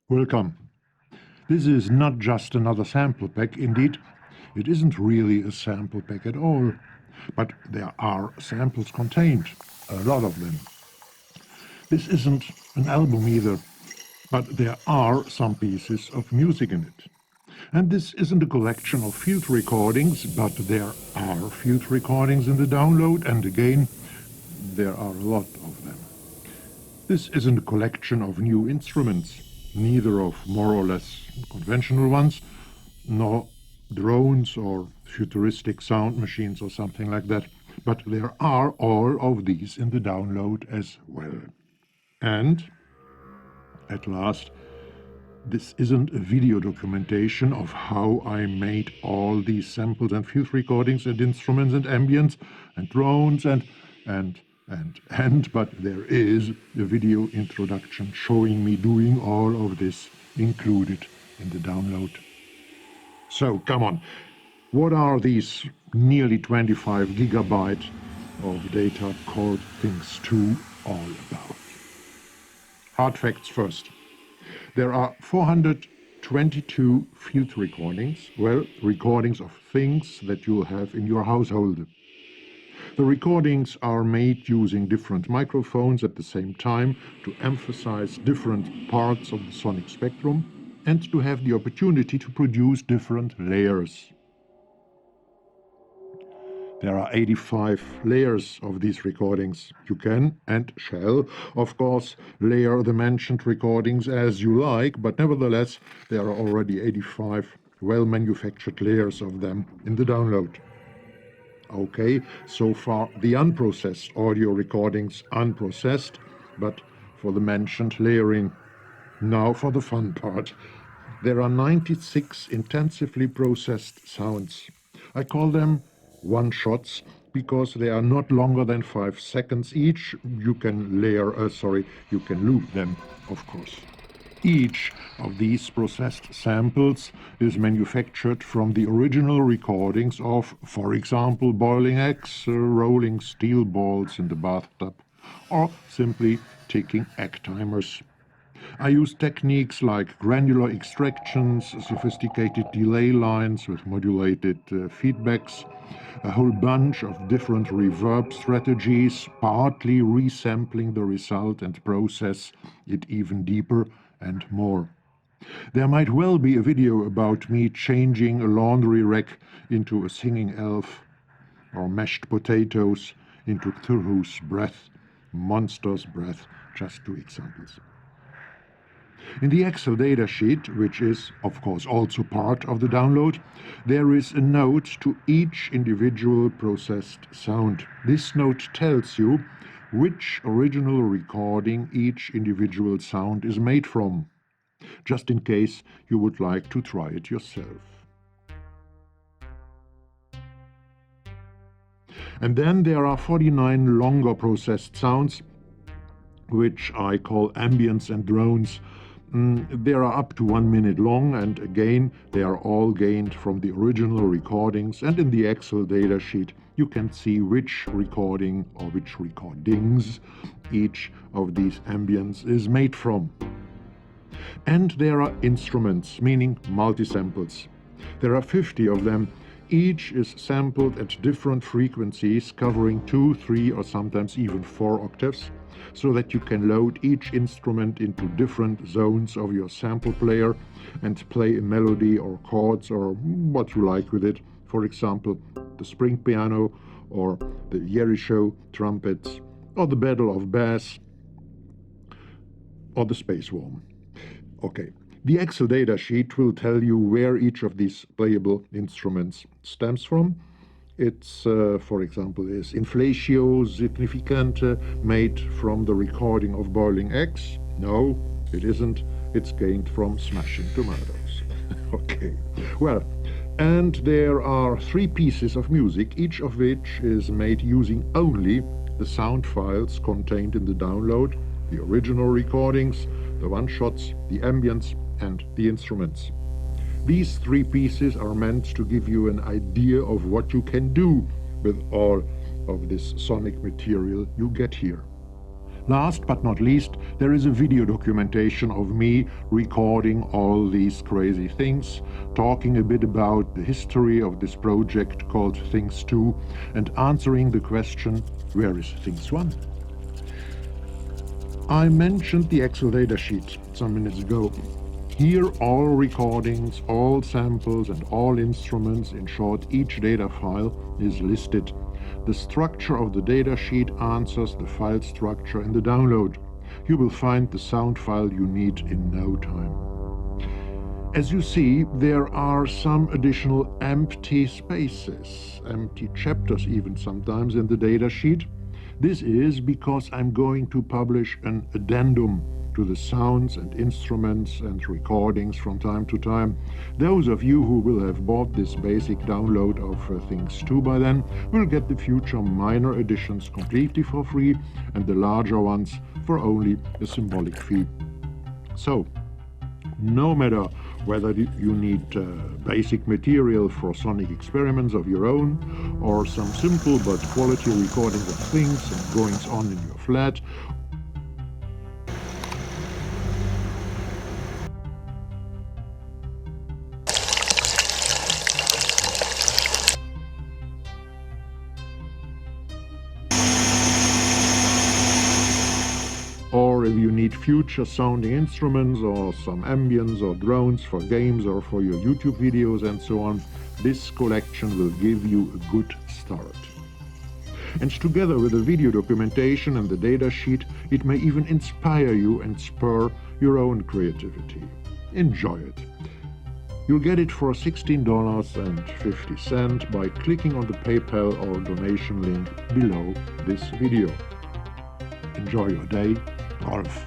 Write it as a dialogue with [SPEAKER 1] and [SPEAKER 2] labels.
[SPEAKER 1] Welcome. This is not just another sample pack. Indeed, it isn't really a sample pack at all. But there are samples contained, a lot of them. This isn't an album either, but there are some pieces of music in it. And this isn't a collection of field recordings, but there are field recordings in the download, and again, there are a lot of them. This isn't a collection of new instruments, neither of more or less conventional ones, nor drones or futuristic sound machines or something like that, but there are all of these in the download as well. And, at last, this isn't a video documentation of how I made all these samples and field recordings and instruments and ambients and drones but there is a video introduction showing me doing all of this included in the download. So, come on, what are these nearly 25 gigabytes of data called Things 2 all about? Hard facts first. There are 422 field recordings, recordings of things that you'll have in your household. The recordings are made using different microphones at the same time to emphasize different parts of the sonic spectrum and to have the opportunity to produce different layers. There are 85 layers of these recordings. You can and shall, of course, layer the mentioned recordings as you like, but nevertheless, there are already 85 well-manufactured layers of them in the download. Okay, so far the unprocessed audio recordings unprocessed, but for the mentioned layering. Now for the fun part. There are 96 intensively processed sounds. I call them one-shots because they are not longer than 5 seconds each. You can you can loop them, of course. Each of these processed samples is manufactured from the original recordings of, for example, boiling eggs, rolling steel balls in the bathtub, or simply ticking egg timers. I use techniques like granular extractions, sophisticated delay lines with modulated feedbacks, a whole bunch of different reverb strategies, partly resampling the result and process it even deeper and more. There might well be a video about me changing a laundry rack into a singing elf, or mashed potatoes into Cthulhu's breath, monster's breath, just 2 examples. In the Excel datasheet, which is, of course, also part of the download, there is a note to each individual processed sound. This note tells you which original recording each individual sound is made from, just in case you would like to try it yourself. And then there are 49 longer processed sounds, which I call ambients and drones. They are up to 1 minute long, and again, they are all gained from the original recordings, and in the Excel datasheet you can see which recording or which recordings each of these ambients is made from. And there are instruments, meaning multisamples. There are 50 of them. Each is sampled at different frequencies, covering 2, 3, or sometimes even 4 octaves, so that you can load each instrument into different zones of your sample player and play a melody or chords or what you like with it. For example, the string piano or the Jericho trumpets or the Battle of Bass or the Space Worm. Okay, the Excel datasheet will tell you where each of these playable instruments stems from. It's, for example, is Inflatio Significante made from the recording of boiling eggs? No, it isn't. It's gained from smashing tomatoes. Okay, well, and there are 3 pieces of music, each of which is made using only the sound files contained in the download, the original recordings, the one-shots, the ambients, and the instruments. These 3 pieces are meant to give you an idea of what you can do with all of this sonic material you get here. Last but not least, there is a video documentation of me recording all these crazy things, talking a bit about the history of this project called Things 2 and answering the question, where is Things 1? I mentioned the Excel datasheet some minutes ago. Here all recordings, all samples and all instruments, in short each data file, is listed. The structure of the datasheet answers the file structure in the download. You will find the sound file you need in no time. As you see, there are some additional empty spaces, empty chapters even sometimes in the datasheet. This is because I'm going to publish an addendum to the sounds and instruments and recordings from time to time. Those of you who will have bought this basic download of Things 2 by then will get the future minor editions completely for free and the larger ones for only a symbolic fee. So, no matter whether you need basic material for sonic experiments of your own, or some simple but quality recordings of things and goings on in your flat, or if you need future sounding instruments or some ambients or drones for games or for your YouTube videos and so on, this collection will give you a good start. And together with the video documentation and the datasheet, it may even inspire you and spur your own creativity. Enjoy it. You'll get it for $16.50 by clicking on the PayPal or donation link below this video. Enjoy your day, Rolf.